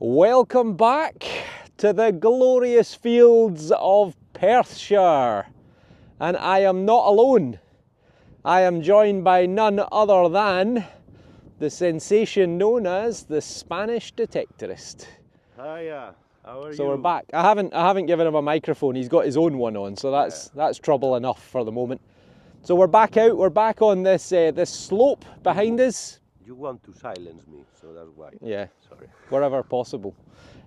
Welcome back to the glorious fields of Perthshire, and I am not alone. I am joined by none other than the sensation known as the Spanish Detectorist. Hiya, how are you? So we're back. I haven't given him a microphone. He's got his own one on, so that's trouble enough for the moment. So we're back out. We're back on this this slope behind us. You want to silence me, so that's why. Yeah. Sorry. Wherever possible.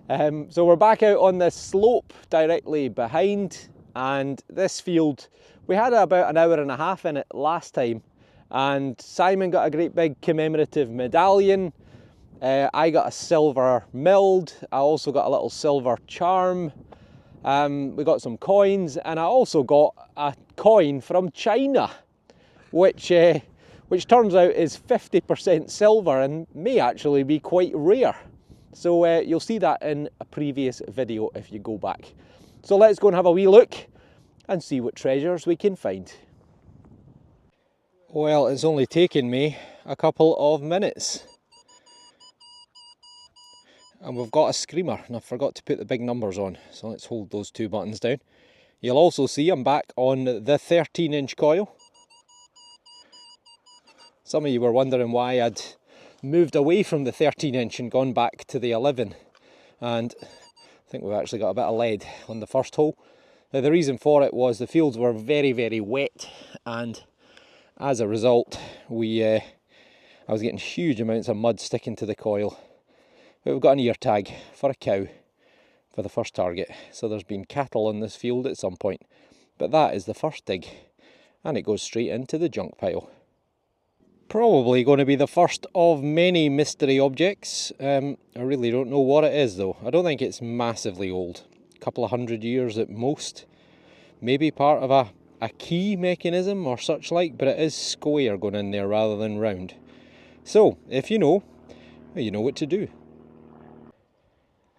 So we're back out on this slope directly behind, and this field, we had about an hour and a half in it last time, and Simon got a great big commemorative medallion. I got a silver milled. I also got a little silver charm. We got some coins, and I also got a coin from China, which turns out is 50% silver and may actually be quite rare. So you'll see that in a previous video if you go back. So let's go and have a wee look and see what treasures we can find. Well, it's only taken me a couple of minutes. And we've got a screamer, and I forgot to put the big numbers on, so let's hold those two buttons down. You'll also see I'm back on the 13-inch coil. Some of you were wondering why I'd moved away from the 13-inch and gone back to the 11, and I think we've actually got a bit of lead on the first hole. Now the reason for it was the fields were very, very wet, and as a result I was getting huge amounts of mud sticking to the coil. But we've got an ear tag for a cow for the first target, so there's been cattle on this field at some point, but that is the first dig, and it goes straight into the junk pile. Probably going to be the first of many mystery objects. I really don't know what it is though. I don't think it's massively old. A couple of 100 years at most. Maybe part of a key mechanism or such like, but it is square going in there rather than round. So, if you know, you know what to do.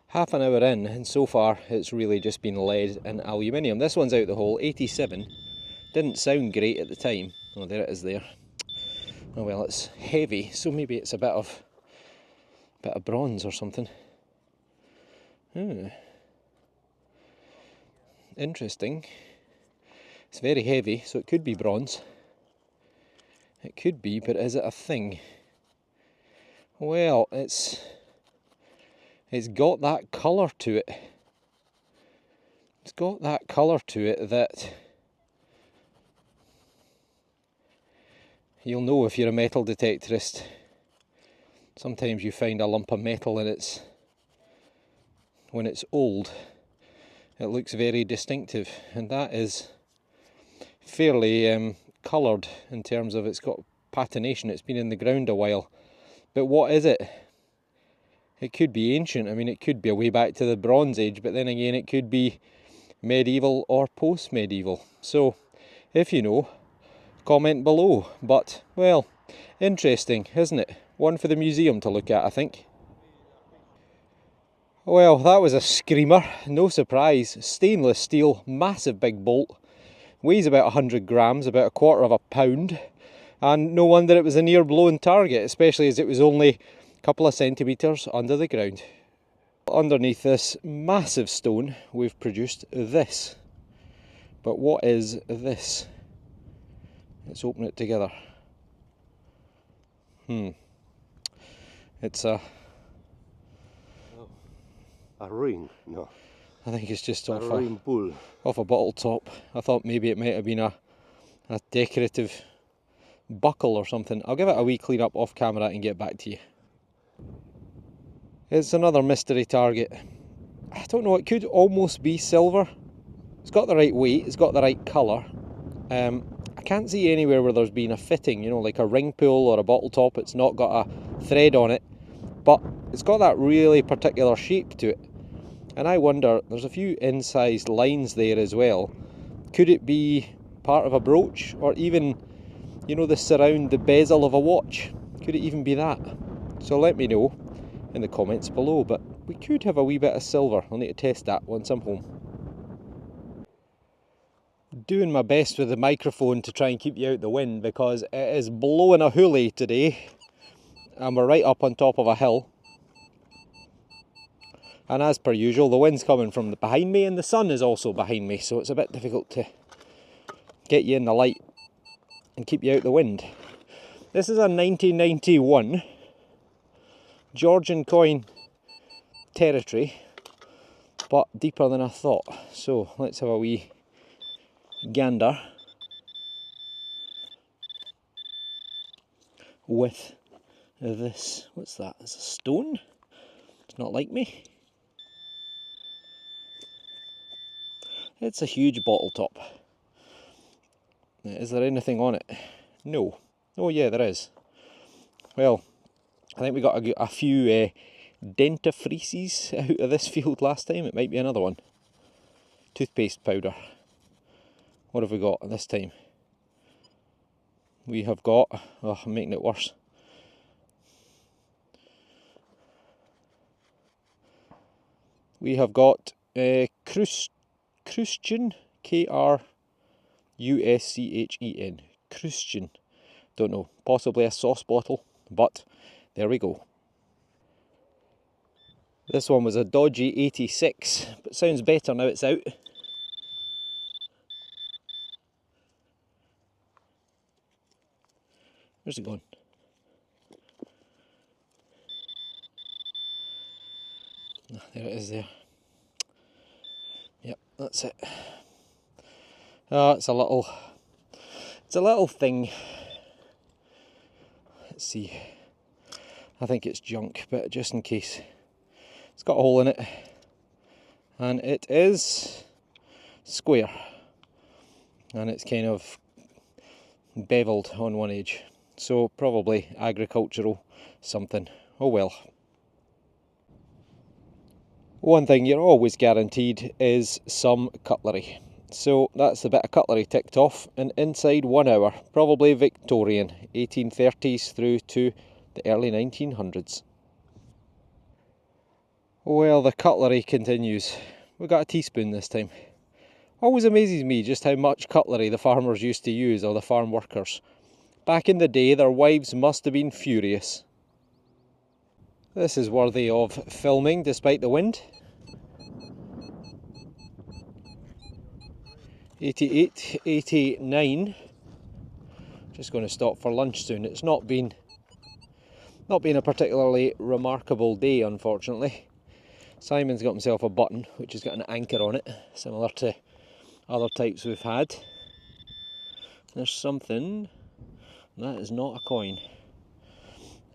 Half an hour in, and so far it's really just been lead and aluminium. This one's out the hole, 87. Didn't sound great at the time. Oh, there it is there. Oh well, it's heavy, so maybe it's a bit of bronze or something. Interesting. It's very heavy, so it could be bronze. It could be, but is it a thing? Well, it's got that colour to it. It's got that colour to it that you'll know if you're a metal detectorist. Sometimes you find a lump of metal and when it's old, it looks very distinctive, and that is fairly coloured in terms of it's got patination. It's been in the ground a while. But what is it? It could be ancient. I mean, it could be a way back to the Bronze Age, but then again it could be medieval or post-medieval. So, if you know, comment below. But, well, interesting, isn't it? One for the museum to look at, I think. Well, that was a screamer, no surprise. Stainless steel, massive big bolt. Weighs about 100 grams, about a quarter of a pound. And no wonder it was a near blown target, especially as it was only a couple of centimetres under the ground. Underneath this massive stone, we've produced this. But what is this? Let's open it together. It's a ring, no. I think it's just off ring pull. Off a bottle top. I thought maybe it might have been a decorative buckle or something. I'll give it a wee clean up off camera and get back to you. It's another mystery target. I don't know, it could almost be silver. It's got the right weight, it's got the right colour. I can't see anywhere where there's been a fitting, you know, like a ring pull or a bottle top. It's not got a thread on it, but it's got that really particular shape to it. And I wonder, there's a few incised lines there as well. Could it be part of a brooch, or even, you know, the bezel of a watch? Could it even be that? So let me know in the comments below, but we could have a wee bit of silver. I'll need to test that once I'm home. Doing my best with the microphone to try and keep you out the wind, because it is blowing a hoolie today and we're right up on top of a hill. And as per usual, the wind's coming from behind me and the sun is also behind me, so it's a bit difficult to get you in the light and keep you out the wind. This is a 1991 Georgian coin territory, but deeper than I thought. So let's have a wee gander with this. What's that? It's a stone? It's not like me. It's a huge bottle top. Is there anything on it? No. Oh yeah, there is. Well, I think we got a few dentifrices out of this field last time. It might be another one. Toothpaste powder. What have we got this time? We have got... oh, I'm making it worse. We have got Kruschen, K-R-U-S-C-H-E-N. Kruschen. Don't know. Possibly a sauce bottle, but there we go. This one was a dodgy 86, but sounds better now it's out. Where's it gone? Oh, there it is there. Yep, that's it. Oh, it's a little thing. Let's see. I think it's junk, but just in case. It's got a hole in it. And it is square. And it's kind of beveled on one edge. So probably agricultural something. Oh well. One thing you're always guaranteed is some cutlery. So that's the bit of cutlery ticked off, and inside 1 hour, probably Victorian, 1830s through to the early 1900s. Well, the cutlery continues. We've got a teaspoon this time. Always amazes me just how much cutlery the farmers used to use, or the farm workers. Back in the day, their wives must have been furious. This is worthy of filming despite the wind. 88, 89. Just going to stop for lunch soon. It's not been a particularly remarkable day, unfortunately. Simon's got himself a button which has got an anchor on it, similar to other types we've had. There's something. That is not a coin.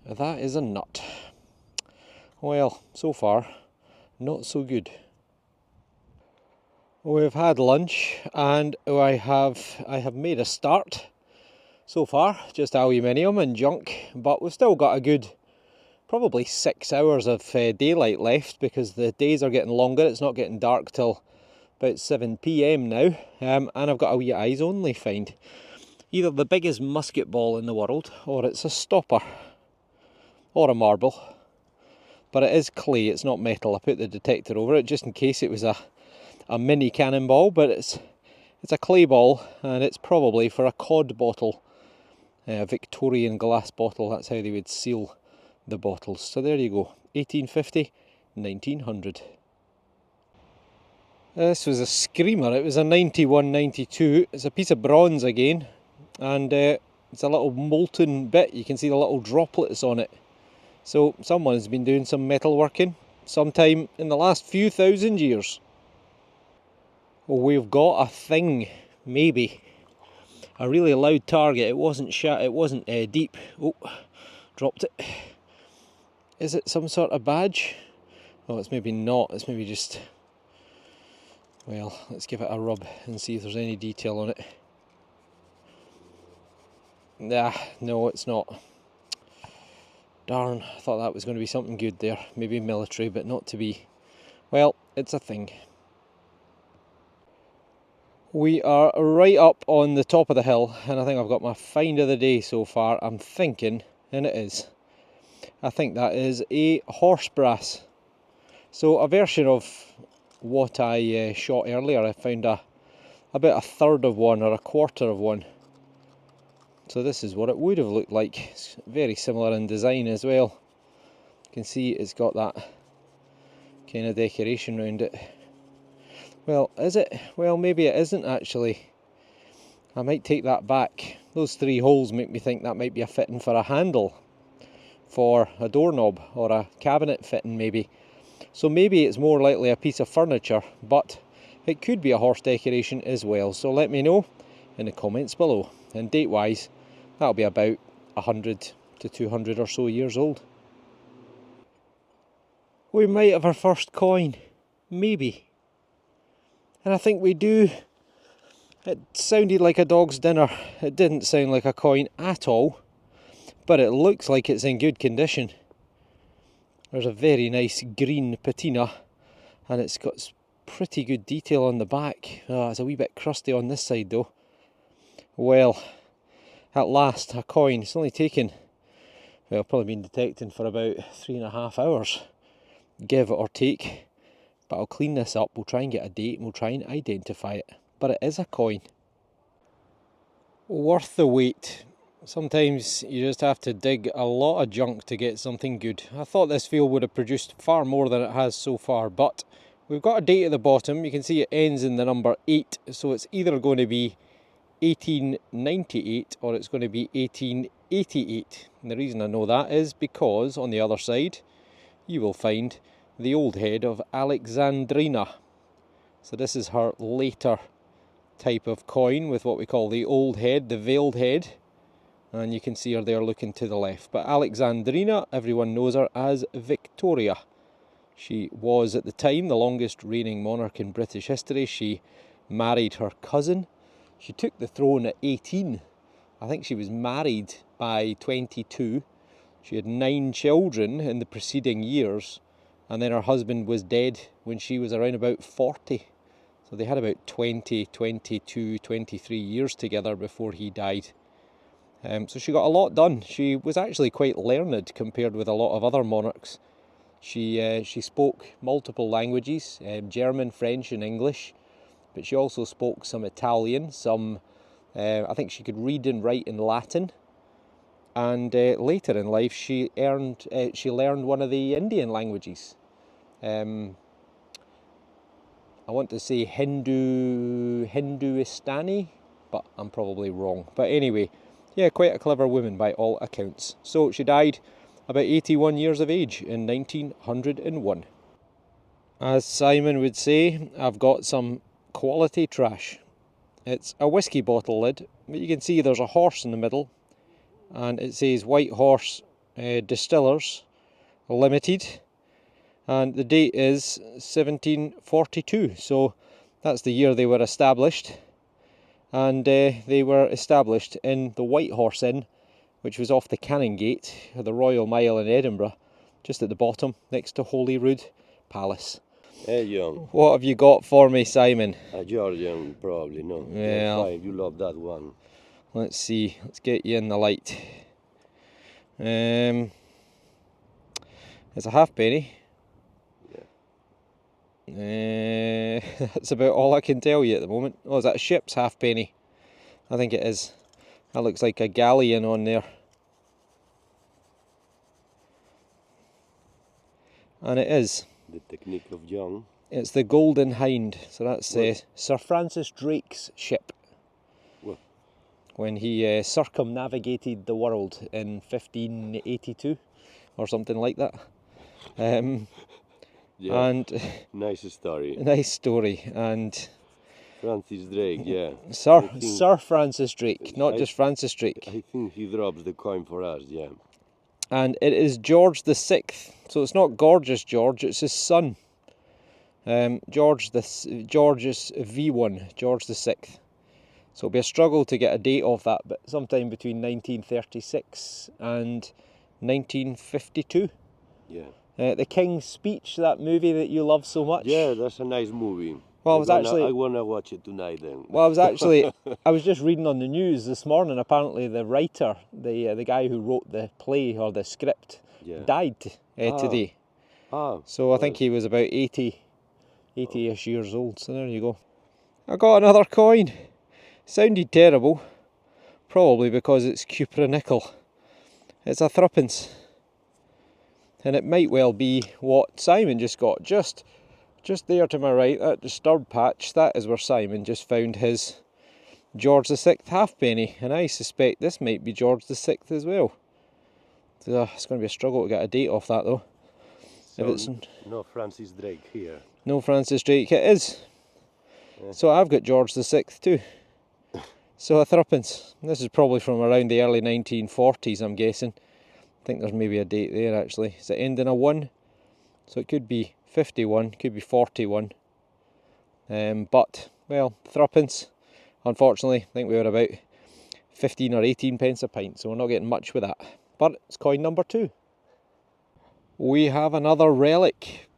That is a nut. Well, so far, not so good. We've had lunch and I have made a start so far, just aluminium and junk, but we've still got a good probably 6 hours of daylight left because the days are getting longer. It's not getting dark till about 7 PM now, and I've got a wee eyes only find. Either the biggest musket ball in the world, or it's a stopper, or a marble. But it is clay, it's not metal. I put the detector over it just in case it was a mini cannonball, but it's a clay ball, and it's probably for a cod bottle, a Victorian glass bottle. That's how they would seal the bottles. So there you go, 1850, 1900. This was a screamer. It was a 91, 92. It's a piece of bronze again, and it's a little molten bit. You can see the little droplets on it. So someone's been doing some metal working sometime in the last few thousand years. Well, we've got a thing, maybe. A really loud target. It wasn't deep. Oh, dropped it. Is it some sort of badge? Oh, it's maybe not. It's maybe just... well, let's give it a rub and see if there's any detail on it. Nah, no, it's not. Darn, I thought that was going to be something good there. Maybe military, but not to be. Well, it's a thing. We are right up on the top of the hill, and I think I've got my find of the day so far. I'm thinking, and it is. I think that is a horse brass. So a version of what I shot earlier. I found about a third of one or a quarter of one. So this is what it would have looked like. It's very similar in design as well. You can see it's got that kind of decoration around it. Well, is it? Well, maybe it isn't actually. I might take that back. Those 3 holes make me think that might be a fitting for a handle for a doorknob or a cabinet fitting maybe. So maybe it's more likely a piece of furniture, but it could be a horse decoration as well. So let me know in the comments below. And date wise, that'll be about 100 to 200 or so years old. We might have our first coin, maybe. And I think we do. It sounded like a dog's dinner. It didn't sound like a coin at all, but it looks like it's in good condition. There's a very nice green patina, and it's got pretty good detail on the back. Oh, it's a wee bit crusty on this side though. Well, at last, a coin. It's only taken, well, probably been detecting for about 3.5 hours, give or take. But I'll clean this up, we'll try and get a date, and we'll try and identify it. But it is a coin. Worth the wait. Sometimes you just have to dig a lot of junk to get something good. I thought this field would have produced far more than it has so far, but we've got a date at the bottom. You can see it ends in the number 8, so it's either going to be 1898 or it's going to be 1888. And the reason I know that is because on the other side you will find the old head of Alexandrina. So this is her later type of coin with what we call the old head, the veiled head. And you can see her there looking to the left. But Alexandrina, everyone knows her as Victoria. She was at the time the longest reigning monarch in British history. She married her cousin. She took the throne at 18. I think she was married by 22. She had 9 children in the preceding years. And then her husband was dead when she was around about 40. So they had about 20, 22, 23 years together before he died. So she got a lot done. She was actually quite learned compared with a lot of other monarchs. She spoke multiple languages, German, French and English. But she also spoke some Italian, some, I think she could read and write in Latin. And later in life she learned one of the Indian languages. I want to say Hinduistani, but I'm probably wrong. But anyway, yeah, quite a clever woman by all accounts. So she died about 81 years of age in 1901. As Simon would say, I've got some quality trash. It's a whiskey bottle lid, but you can see there's a horse in the middle, and it says White Horse Distillers Limited, and the date is 1742, so that's the year they were established. And they were established in the White Horse Inn, which was off the Canongate, the Royal Mile in Edinburgh, just at the bottom, next to Holyrood Palace. Hey, John. What have you got for me, Simon? A Georgian, probably, no? Well, Fine, you love that one. Let's see, let's get you in the light. It's a halfpenny. That's about all I can tell you at the moment. Oh, is that a ship's halfpenny? I think it is. That looks like a galleon on there. And it is. The technique of John. It's the Golden Hind. So that's Sir Francis Drake's ship. What? When he circumnavigated the world in 1582 or something like that. Yeah. And nice story. Nice story. And Francis Drake, yeah. Sir Francis Drake, not just Francis Drake. I think he drops the coin for us, yeah. And it is George the Sixth. So it's not Gorgeous George, it's his son. George's V1, George the Sixth. So it'll be a struggle to get a date off that, but sometime between 1936 and 1952. Yeah. The King's Speech, that movie that you love so much. Yeah, that's a nice movie. Well, I wanna watch it tonight then. Well, I was just reading on the news this morning. Apparently, the writer, the guy who wrote the play or the script, died today. So I think he was about 80-ish years old. So there you go. I got another coin. Sounded terrible, probably because it's cupra nickel. It's a threepence. And it might well be what Simon just got. Just there to my right, that disturbed patch, that is where Simon just found his George VI halfpenny, and I suspect this might be George VI as well. It's going to be a struggle to get a date off that though. So If it's no Francis Drake here. no Francis Drake, it is. Yeah. So I've got George VI too. So a threepence. This is probably from around the early 1940s, I'm guessing. I think there's maybe a date there actually. Is it ending a 1? So it could be 51, could be 41. But, well, threepence. Unfortunately, I think we were about 15 or 18 pence a pint, so we're not getting much with that. But it's coin number 2. We have another relic.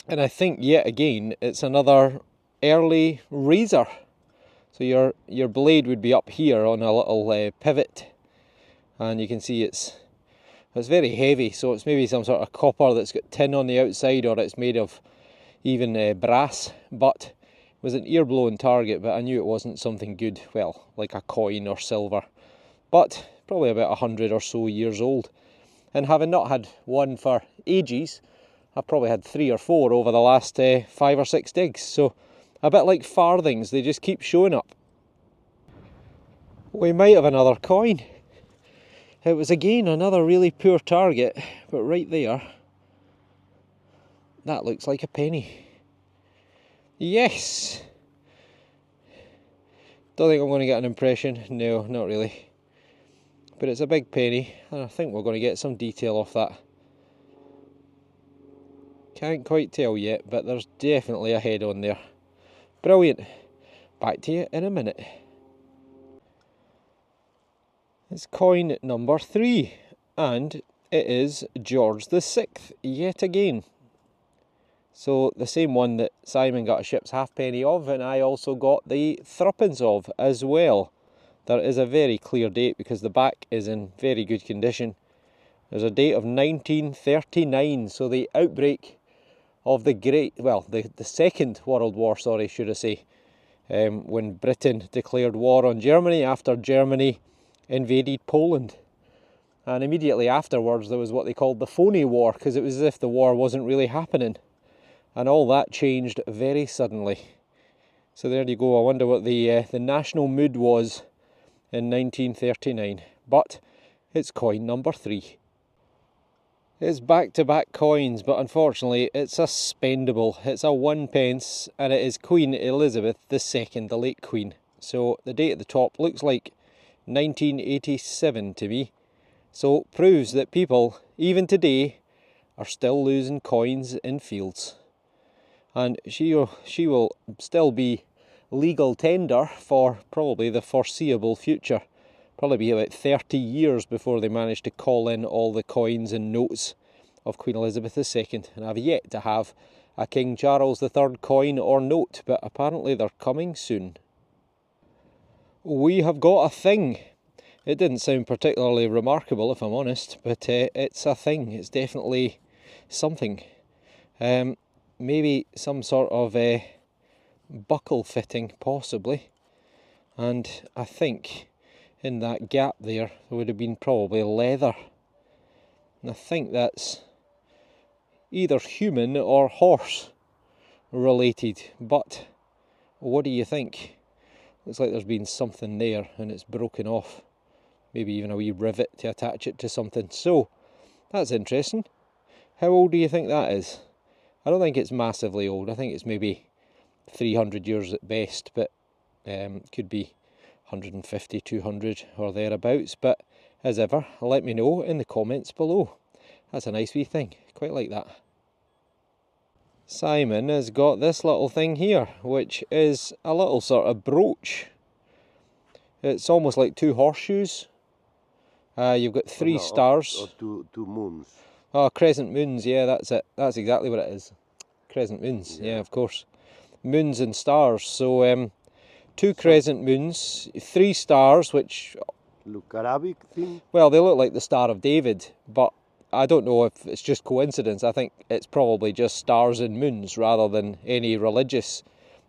And I think yet again, it's another early razor. So your blade would be up here on a little pivot. And you can see it's very heavy, so it's maybe some sort of copper that's got tin on the outside, or it's made of even brass. But it was an ear-blowing target, but I knew it wasn't something good, well, like a coin or silver. But probably about 100 or so years old. And having not had one for ages, I've probably had 3 or 4 over the last 5 or 6 digs. So a bit like farthings, they just keep showing up. We might have another coin. It was again another really poor target, but right there, that looks like a penny. Yes! Don't think I'm going to get an impression. No, not really. But it's a big penny, and I think we're going to get some detail off that. Can't quite tell yet, but there's definitely a head on there. Brilliant. Back to you in a minute. It's coin number 3, and it is George VI yet again. So the same one that Simon got a ship's halfpenny of, and I also got the threepence of as well. There is a very clear date because the back is in very good condition. There's a date of 1939, so the outbreak of the Second World War, sorry, should I say, when Britain declared war on Germany after Germany invaded Poland. And immediately afterwards there was what they called the phony war, because it was as if the war wasn't really happening. And all that changed very suddenly. So there you go. I wonder what the national mood was in 1939. But it's coin number 3. It's back-to-back coins, but unfortunately it's a spendable. It's a 1 pence, and it is Queen Elizabeth II, the late Queen. So the date at the top looks like 1987 to me. So proves that people, even today, are still losing coins in fields. And she will still be legal tender for probably the foreseeable future. Probably be about 30 years before they manage to call in all the coins and notes of Queen Elizabeth II. And I've yet to have a King Charles III coin or note, but apparently they're coming soon. We have got a thing. It didn't sound particularly remarkable, if I'm honest, but it's a thing. It's definitely something. Maybe some sort of buckle fitting, possibly. And I think in that gap there would have been probably leather. And I think that's either human or horse related. But what do you think? Looks like there's been something there and it's broken off. Maybe even a wee rivet to attach it to something. So, that's interesting. How old do you think that is? I don't think it's massively old. I think it's maybe 300 years at best, but could be 150, 200 or thereabouts. But as ever, let me know in the comments below. That's a nice wee thing. Quite like that. Simon has got this little thing here, which is a little sort of brooch. It's almost like 2 horseshoes. You've got 3 stars. Or two moons. Oh, crescent moons, yeah, that's it. That's exactly what it is. Crescent moons, yeah, of course. Moons and stars. So, 2 crescent moons, 3 stars, which... Look Arabic thing? Well, they look like the Star of David, but I don't know if it's just coincidence. I think it's probably just stars and moons rather than any religious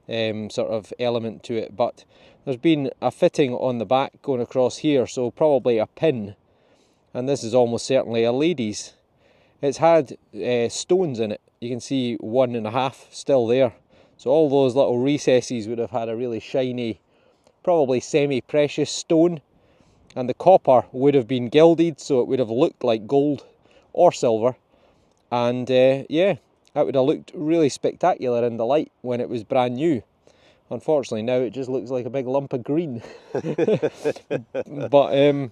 sort of element to it. But there's been a fitting on the back going across here, so probably a pin. And this is almost certainly a lady's. It's had stones in it. You can see 1.5 still there. So all those little recesses would have had a really shiny, probably semi-precious stone. And the copper would have been gilded, so it would have looked like gold or silver. And yeah, that would have looked really spectacular in the light when it was brand new. Unfortunately, now it just looks like a big lump of green. But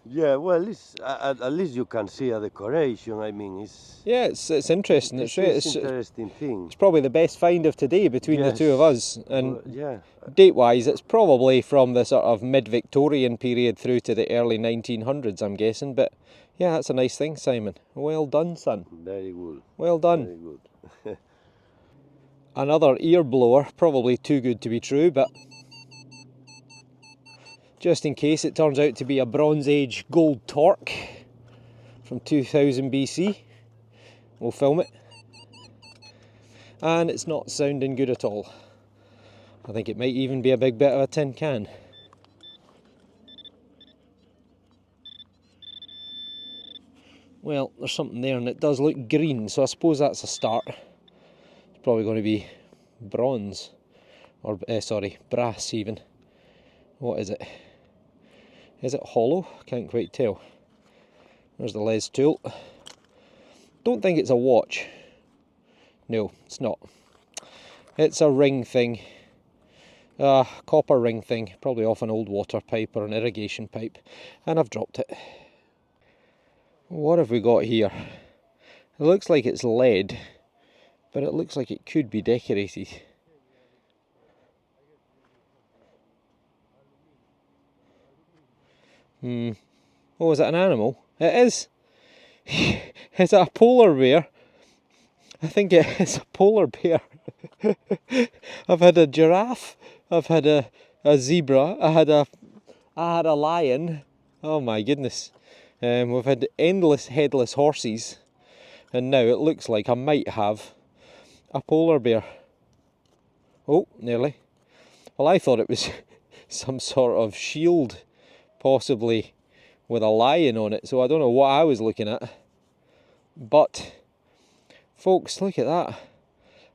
yeah, well, at least you can see a decoration. I mean, yeah, it's interesting. It's interesting thing. It's probably the best find of today between the two of us. And well, yeah. Date-wise, it's probably from the sort of mid-Victorian period through to the early 1900s, I'm guessing. But yeah, that's a nice thing, Simon. Well done, son. Very good. Well done. Very good. Another ear blower, probably too good to be true, but just in case it turns out to be a Bronze Age gold torque from 2000 BC, we'll film it. And it's not sounding good at all. I think it might even be a big bit of a tin can. Well, there's something there and it does look green, so I suppose that's a start. It's probably going to be bronze, or sorry, brass even. What is it? Is it hollow? Can't quite tell. There's the les tool. Don't think it's a watch. No, it's not. It's a ring thing. A copper ring thing, probably off an old water pipe or an irrigation pipe. And I've dropped it. What have we got here? It looks like it's lead, but it looks like it could be decorated. Oh, is it an animal? It is. Is it a polar bear? I think it is a polar bear. I've had a giraffe. I've had a zebra. I had a lion. Oh my goodness. We've had endless headless horses, and now it looks like I might have a polar bear. Oh, nearly. Well, I thought it was some sort of shield, possibly with a lion on it, so I don't know what I was looking at. But, folks, look at that.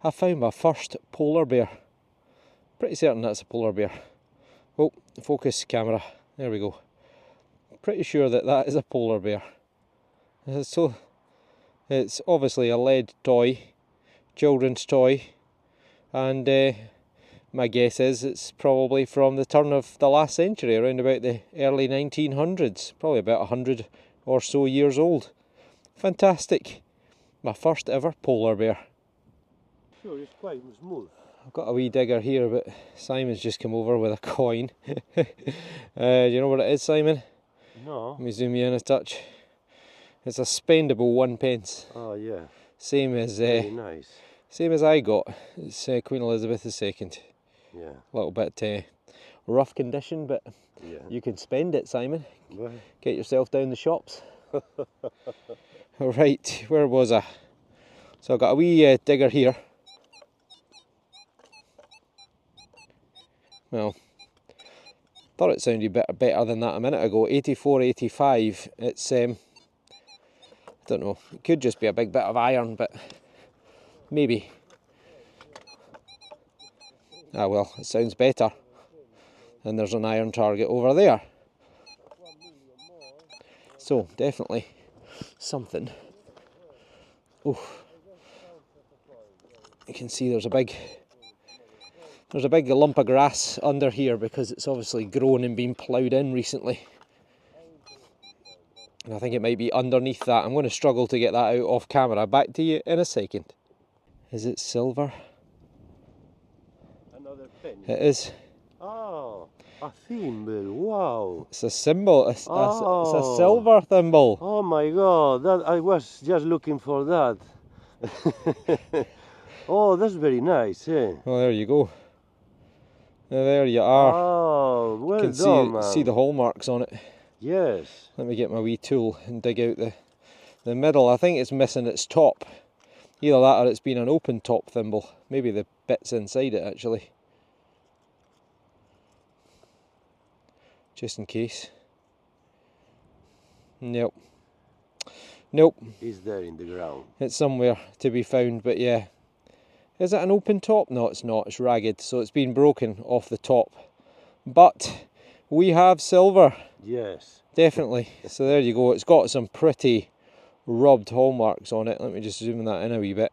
I found my first polar bear. Pretty certain that's a polar bear. Oh, focus camera. There we go. Pretty sure that is a polar bear. So, it's obviously a lead toy, children's toy, and my guess is it's probably from the turn of the last century, around about the early 1900s, probably about 100 or so years old. Fantastic. My first ever polar bear. Sure, it's quite smooth. I've got a wee digger here, but Simon's just come over with a coin. Do you know what it is, Simon? No. Let me zoom you in a touch. It's a spendable 1 pence. Oh yeah. Same as Very nice. same as I got. It's Queen Elizabeth II. Yeah. A little bit rough condition, but Yeah. you can spend it, Simon. Well, Get yourself down the shops. Right, where was I? So I've got a wee digger here. Well, thought it sounded better than that a minute ago. 84, 85. It's I don't know. It could just be a big bit of iron, but maybe. Ah well, it sounds better. And there's an iron target over there. So definitely something. Oh, you can see there's a big lump of grass under here because it's obviously grown and been ploughed in recently. And I think it might be underneath that. I'm going to struggle to get that out off camera. Back to you in a second. Is it silver? another penny. It is. Oh, a thimble. Wow. It's a symbol. It's a silver thimble. Oh my God! That I was just looking for that. Oh, that's very nice, eh? Well, there you go. There you are. Oh, well You can done, man. see the hallmarks on it. Yes. Let me get my wee tool and dig out the middle. I think it's missing its top. Either that or it's been an open top thimble. Maybe the bits inside it actually. Just in case. Nope. Nope. It's there in the ground. It's somewhere to be found, but yeah. Is it an open top? No, it's not. It's ragged, so it's been broken off the top. But we have silver. Yes. Definitely. So there you go. It's got some pretty rubbed hallmarks on it. Let me just zoom that in a wee bit.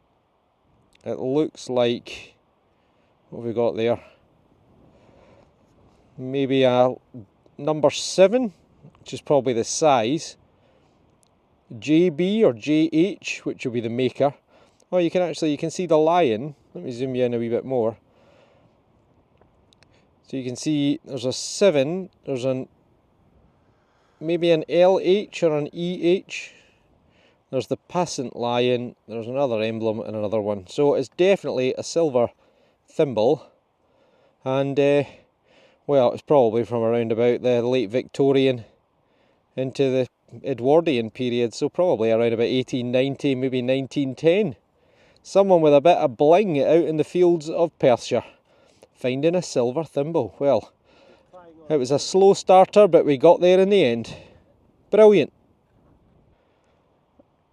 It looks like, what have we got there? Maybe a number 7, which is probably the size. JB or JH, which will be the maker. Oh, you can see the lion. Let me zoom you in a wee bit more. So you can see there's a 7, there's maybe an LH or an EH. There's the passant lion, there's another emblem and another one. So it's definitely a silver thimble. And, well, it's probably from around about the late Victorian into the Edwardian period. So probably around about 1890, maybe 1910. Someone with a bit of bling out in the fields of Perthshire, finding a silver thimble. Well, it was a slow starter, but we got there in the end. Brilliant.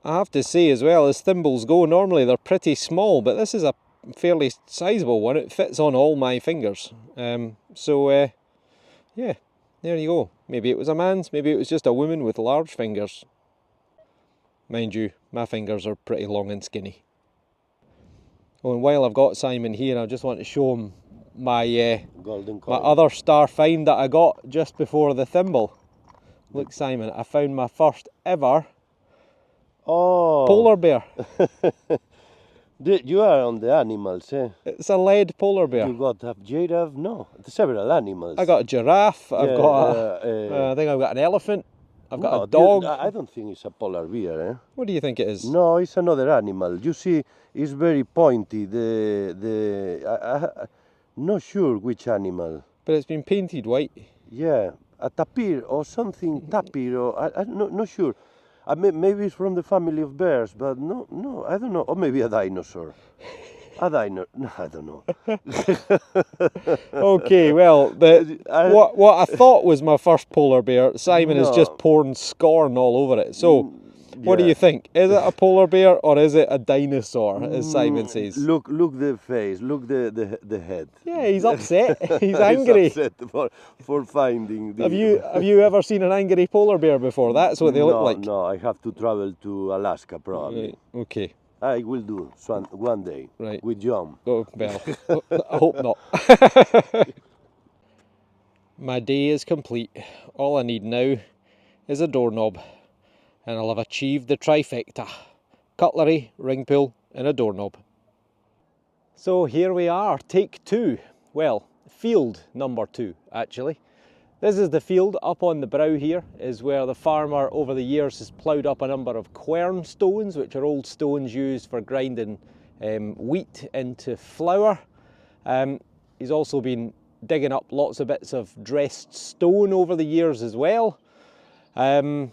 I have to say as well, as thimbles go, normally they're pretty small, but this is a fairly sizable one. It fits on all my fingers. Yeah, there you go. Maybe it was a man's, maybe it was just a woman with large fingers. Mind you, my fingers are pretty long and skinny. Oh, and while I've got Simon here, I just want to show him my Golden coin. my other star find that I got just before the thimble. Look, Simon, I found my first ever polar bear. You are on the animals, eh? It's a lead polar bear. You got a giraffe? No, several animals. I got a giraffe. I've got I I think I've got an elephant. I've got a dog. I don't think it's a polar bear, eh? What do you think it is? No, it's another animal. You see, it's very pointy. Not sure which animal. But it's been painted white. Yeah, a tapir or something. Tapir or I'm not sure. Maybe it's from the family of bears, but no, I don't know. Or maybe a dinosaur. A dinosaur? No, I don't know. Okay, well, what I thought was my first polar bear, Simon has just poured scorn all over it. So, what do you think? Is it a polar bear or is it a dinosaur, as Simon says? Look the face. Look the head. Yeah, he's upset. He's angry. He's upset for finding. Have you ever seen an angry polar bear before? That's what they look like. No, I have to travel to Alaska probably. Right, okay. I will do one day. Right. With John. Oh, well, I hope not. My day is complete. All I need now is a doorknob, and I'll have achieved the trifecta. Cutlery, ring pull, and a doorknob. So here we are, take 2. Well, field number 2, actually. This is the field. Up on the brow here is where the farmer over the years has ploughed up a number of quern stones, which are old stones used for grinding wheat into flour. He's also been digging up lots of bits of dressed stone over the years as well. And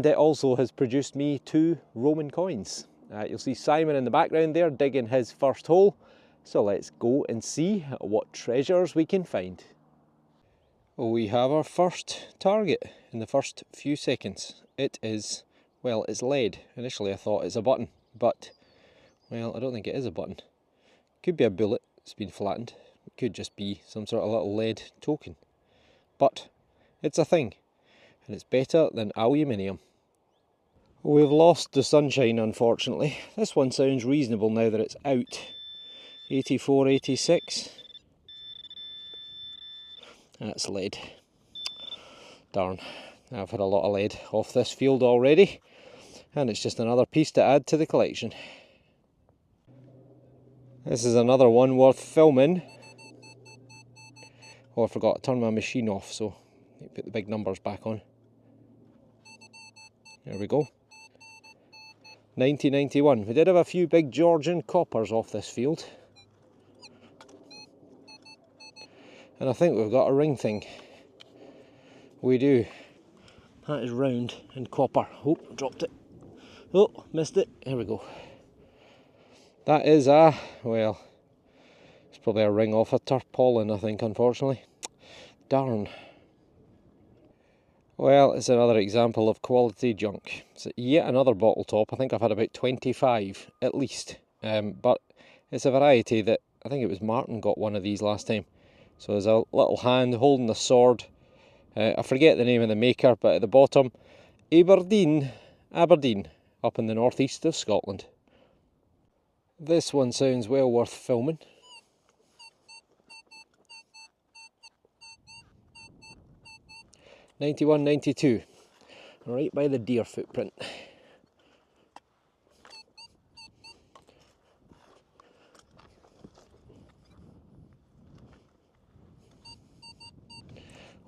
it also has produced me 2 Roman coins. You'll see Simon in the background there digging his first hole. So let's go and see what treasures we can find. We have our first target in the first few seconds. It is, well, it's lead. Initially I thought it's a button, but, well, I don't think it is a button. Could be a bullet, it's been flattened. It could just be some sort of little lead token. But it's a thing, and it's better than aluminium. We've lost the sunshine, unfortunately. This one sounds reasonable now that it's out. 84, 86. That's lead. Darn, I've had a lot of lead off this field already, and it's just another piece to add to the collection. This is another one worth filming. Oh, I forgot to turn my machine off, so put the big numbers back on. There we go. 1991. We did have a few big Georgian coppers off this field. And I think we've got a ring thing. We do. That is round and copper. Oh, dropped it. Oh, missed it. Here we go. That is well, it's probably a ring off a tarpaulin, I think, unfortunately. Darn. Well, it's another example of quality junk. It's yet another bottle top. I think I've had about 25 at least. But it's a variety that, I think it was Martin got one of these last time. So there's a little hand holding a sword. I forget the name of the maker, but at the bottom, Aberdeen, up in the northeast of Scotland. This one sounds well worth filming. '91, '92, right by the deer footprint.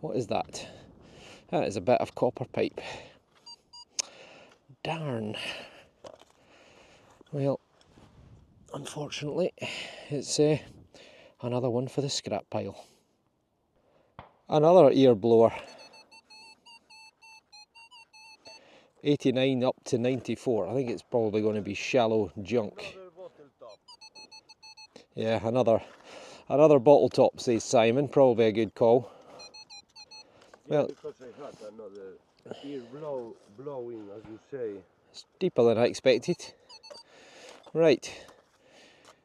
What is that? That is a bit of copper pipe. Darn. Well, unfortunately, it's another one for the scrap pile. Another ear blower. 89 up to 94. I think it's probably going to be shallow junk. Yeah, another bottle top, says Simon. Probably a good call. Yeah, Well, because I had another ear blowing, as you say. it's deeper than I expected. Right,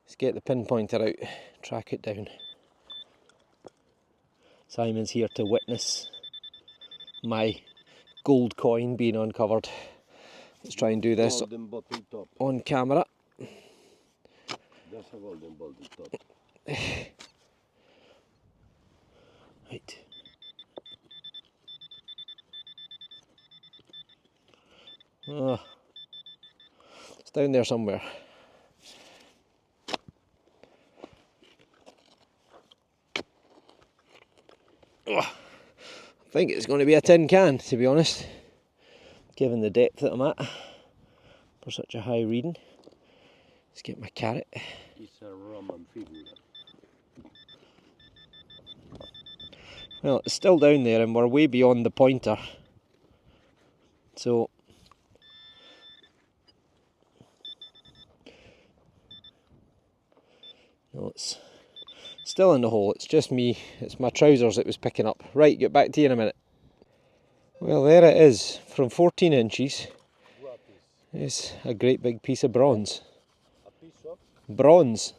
let's get the pinpointer out, track it down. Simon's here to witness my gold coin being uncovered. Let's try and do this Golden bottle top. on camera. That's a golden bottle top. Right. Oh, it's down there somewhere. Oh, I think it's going to be a tin can, to be honest, given the depth that I'm at for such a high reading. Let's get my carrot. It's a Roman figure. Well, it's still down there and we're way beyond the pointer. So, no, it's still in the hole. It's just me, it's my trousers it was picking up. Right, get back to you in a minute. Well, there it is, from 14 inches. It's a great big piece of bronze. A piece of? Bronze.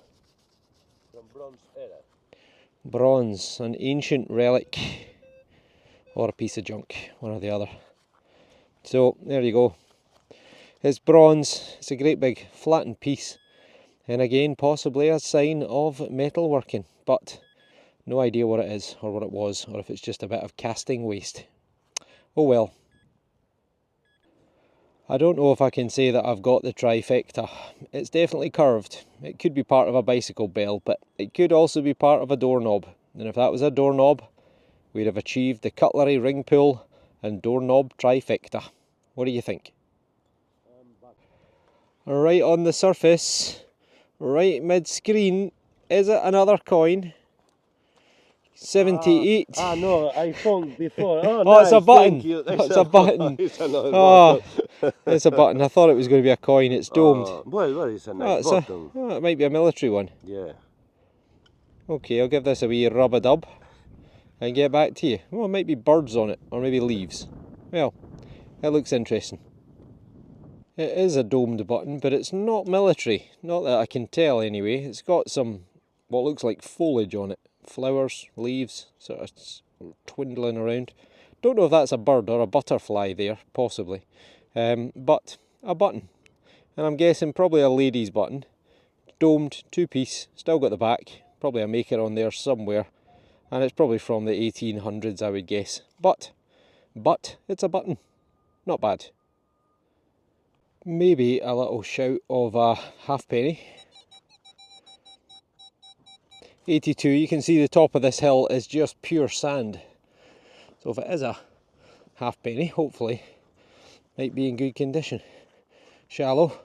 From Bronze Era. Bronze, an ancient relic. Or a piece of junk, one or the other. So, there you go. It's bronze, it's a great big flattened piece. And again, possibly a sign of metalworking, but no idea what it is, or what it was, or if it's just a bit of casting waste. Oh well. I don't know if I can say that I've got the trifecta. It's definitely curved. It could be part of a bicycle bell, but it could also be part of a doorknob. And if that was a doorknob, we'd have achieved the cutlery, ring pull, and doorknob trifecta. What do you think? Right on the surface, right mid-screen, is it another coin? 78. No, I found before. Oh, Oh, nice, it's a button. thank you. It's a button. It's another Oh, button. it's a button. I thought it was going to be a coin. It's domed. Well, it's a nice button. It might be a military one. Yeah. Okay, I'll give this a wee rub-a-dub and get back to you. Well, it might be birds on it, or maybe leaves. Well, it looks interesting. It is a domed button, but it's not military. Not that I can tell anyway. It's got some, what looks like foliage on it. Flowers, leaves, sort of twindling around. Don't know if that's a bird or a butterfly there, possibly. But a button. And I'm guessing probably a lady's button. Domed, two-piece, still got the back. Probably a maker on there somewhere. And it's probably from the 1800s, I would guess. But it's a button. Not bad. Maybe a little shout of a halfpenny. 82, you can see the top of this hill is just pure sand. So if it is a halfpenny, hopefully, might be in good condition. Shallow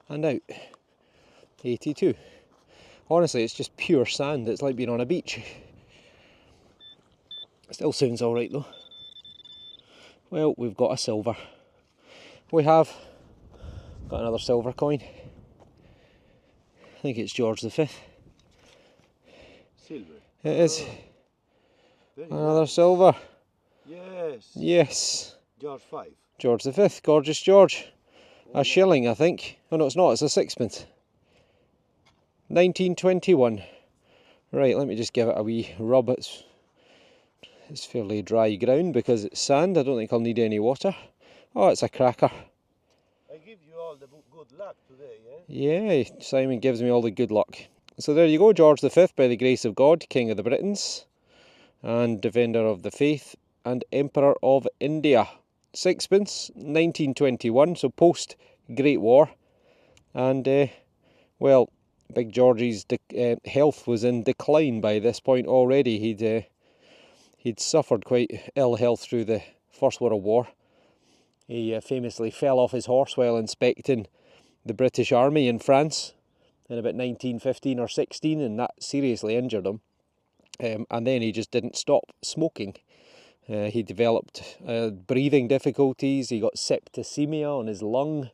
and out. 82. Honestly, it's just pure sand. It's like being on a beach. Still sounds alright though. Well, we've got a silver. We have got another silver coin. I think it's George V. Silver. It is. Very Another nice. silver. Yeah, Yes. Yes. George V. George V, gorgeous George. A shilling, I think. Oh no, it's not, it's a sixpence. 1921. Right, let me just give it a wee rub. It's fairly dry ground because it's sand. I don't think I'll need any water. Oh, it's a cracker. I give you all the good luck today, eh? Yeah, Simon gives me all the good luck. So there you go, George V, by the grace of God, King of the Britons, and Defender of the Faith, and Emperor of India. Sixpence, 1921, so post Great War. And, well, Big George's health was in decline by this point already. He'd suffered quite ill health through the First World War. He famously fell off his horse while inspecting the British Army in France in about 1915 or 16, and that seriously injured him. And then he just didn't stop smoking. He developed breathing difficulties, he got septicemia on his lung,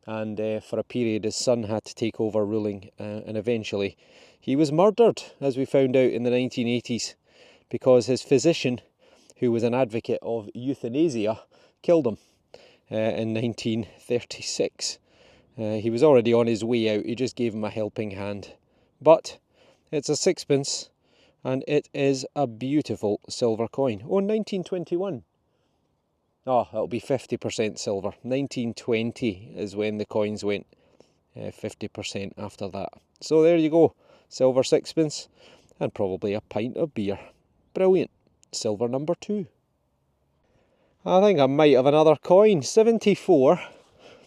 and for a period his son had to take over ruling, and eventually he was murdered, as we found out in the 1980s, because his physician, who was an advocate of euthanasia, killed him in 1936. He was already on his way out, he just gave him a helping hand. But it's a sixpence, and it is a beautiful silver coin. Oh, 1921. Oh, it'll be 50% silver. 1920 is when the coins went 50% after that. So there you go, silver sixpence, and probably a pint of beer. Brilliant. Silver number 2. I think I might have another coin. 74.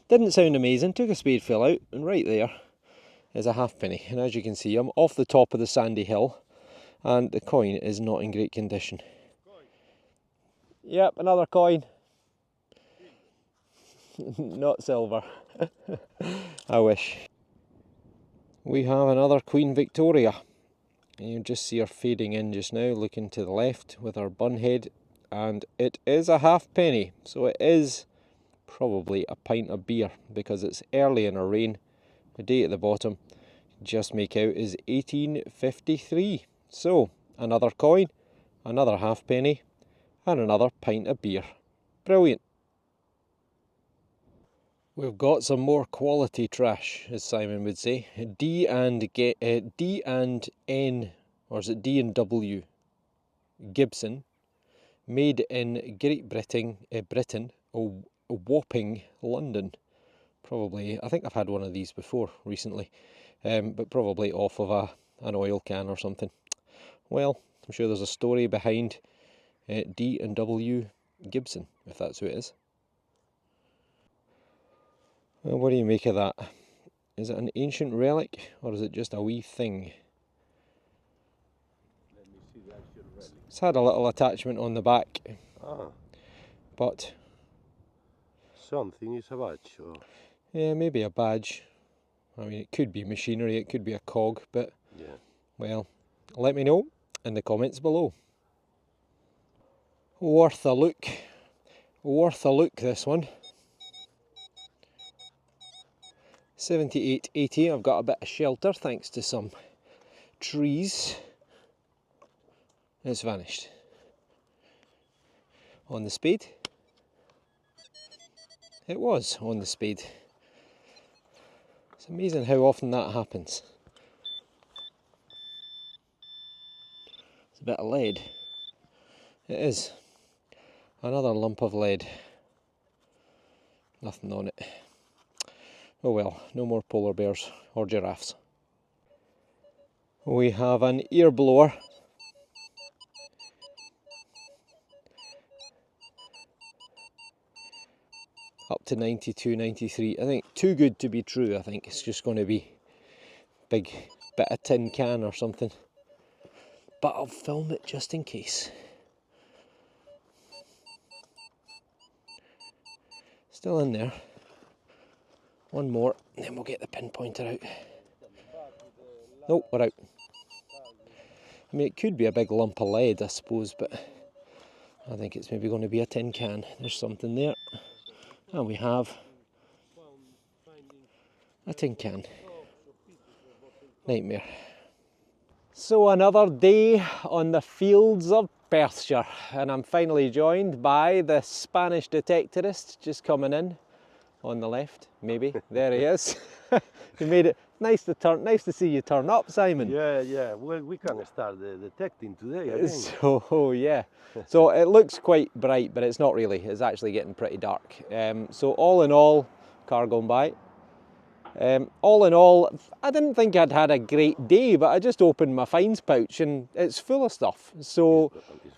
Didn't sound amazing. Took a spade fill out, and right there is a halfpenny. And as you can see, I'm off the top of the sandy hill, and the coin is not in great condition. Yep, another coin. Not silver. I wish. We have another Queen Victoria. And you just see her fading in just now, looking to the left with her bun head. And it is a halfpenny, so it is probably a pint of beer, because it's early in her reign. The date at the bottom, just make out, is 1853. So, another coin, another halfpenny, and another pint of beer. Brilliant. We've got some more quality trash, as Simon would say. D and N, or is it D and W? Gibson, made in Great Britain, Wapping, London. Probably, I think I've had one of these before recently, but probably off of an oil can or something. Well, I'm sure there's a story behind D and W Gibson, if that's who it is. Well, what do you make of that? Is it an ancient relic, or is it just a wee thing? Let me see the actual relic. It's had a little attachment on the back, but something is a badge. Or... yeah, maybe a badge. I mean, it could be machinery, it could be a cog, but yeah. Well, let me know in the comments below. Worth a look. Worth a look, this one. 78.80. I've got a bit of shelter thanks to some trees. It's vanished. On the spade. It was on the spade. It's amazing how often that happens. It's a bit of lead. It is. Another lump of lead. Nothing on it. Oh well, no more polar bears or giraffes. We have an ear blower. Up to 92, 93. I think too good to be true. I think it's just going to be big bit of tin can or something. But I'll film it just in case. Still in there. One more, and then we'll get the pinpointer out. Nope, we're out. I mean, it could be a big lump of lead, I suppose, but I think it's maybe going to be a tin can. There's something there. And we have a tin can. Nightmare. So another day on the fields of Perthshire, and I'm finally joined by the Spanish Detectorist just coming in on the left, maybe. There he is. He made it nice to see you turn up, Simon. Yeah. Well, we can start detecting today again. So yeah, so it looks quite bright, but it's not really. It's actually getting pretty dark. So all in all, car going by. All in all, I didn't think I'd had a great day, but I just opened my finds pouch and it's full of stuff. So it's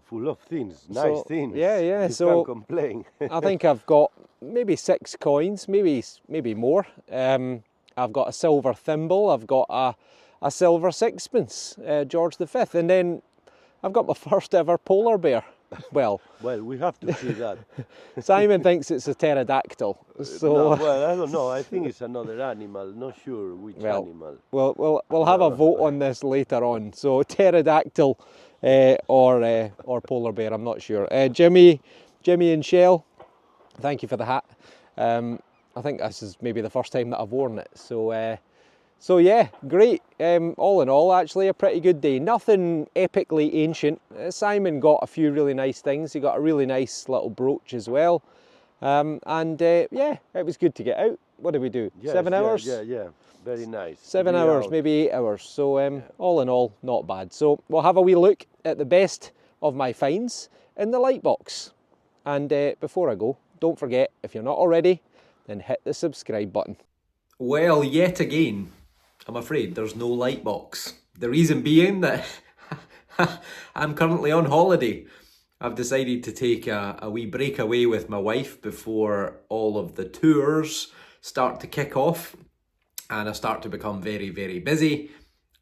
full of things, nice things. Yeah. You So can't complain. I think I've got maybe 6 coins, maybe more. I've got a silver thimble. I've got a silver sixpence, George V, and then I've got my first ever polar bear. Well, we have to see that. Simon thinks it's a pterodactyl. So no, well, I don't know. I think it's another animal. Not sure which animal. We'll have a vote on this later on. So pterodactyl or polar bear. I'm not sure. Jimmy and Shell, thank you for the hat. I think this is maybe the first time that I've worn it. So yeah, great. All in all, actually a pretty good day. Nothing epically ancient. Simon got a few really nice things. He got a really nice little brooch as well. Yeah, it was good to get out. What did we do? Yes, 7 hours? Yeah. Very nice. 7 hours, maybe 8 hours. So all in all, not bad. So we'll have a wee look at the best of my finds in the light box. And before I go, don't forget, if you're not already, then hit the subscribe button. Well, yet again, I'm afraid there's no light box. The reason being that I'm currently on holiday. I've decided to take a wee break away with my wife before all of the tours start to kick off and I start to become very, very busy.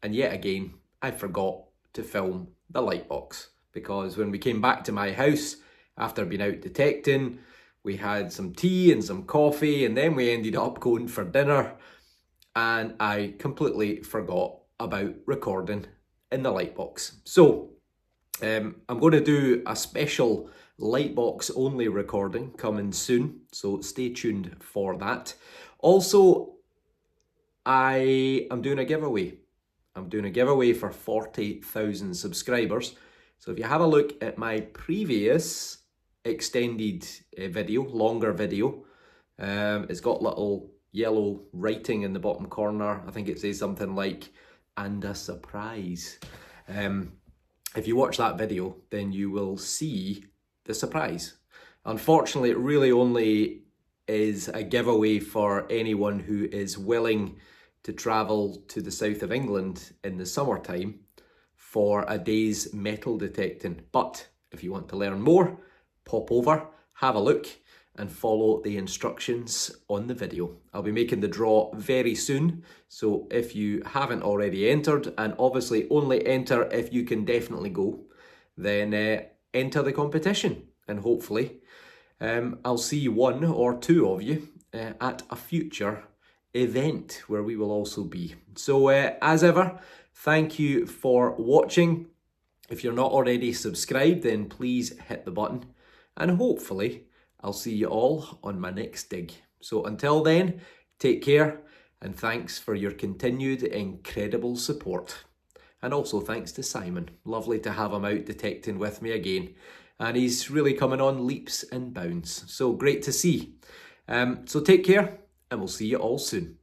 And yet again, I forgot to film the light box because when we came back to my house after being out detecting, we had some tea and some coffee and then we ended up going for dinner. And I completely forgot about recording in the lightbox. So I'm going to do a special lightbox only recording coming soon, so stay tuned for that. Also, I am doing a giveaway. I'm doing a giveaway for 40,000 subscribers. So if you have a look at my previous extended video, longer video, it's got little yellow writing in the bottom corner. I think it says something like, and a surprise. If you watch that video, then you will see the surprise. Unfortunately, it really only is a giveaway for anyone who is willing to travel to the south of England in the summertime for a day's metal detecting. But if you want to learn more, pop over, have a look, and follow the instructions on the video. I'll be making the draw very soon, so if you haven't already entered, and obviously only enter if you can definitely go, then enter the competition, and hopefully I'll see 1 or 2 of you at a future event where we will also be. So as ever, thank you for watching. If you're not already subscribed, then please hit the button, and hopefully I'll see you all on my next dig. So until then, take care and thanks for your continued incredible support. And also thanks to Simon. Lovely to have him out detecting with me again. And he's really coming on leaps and bounds. So great to see. So take care and we'll see you all soon.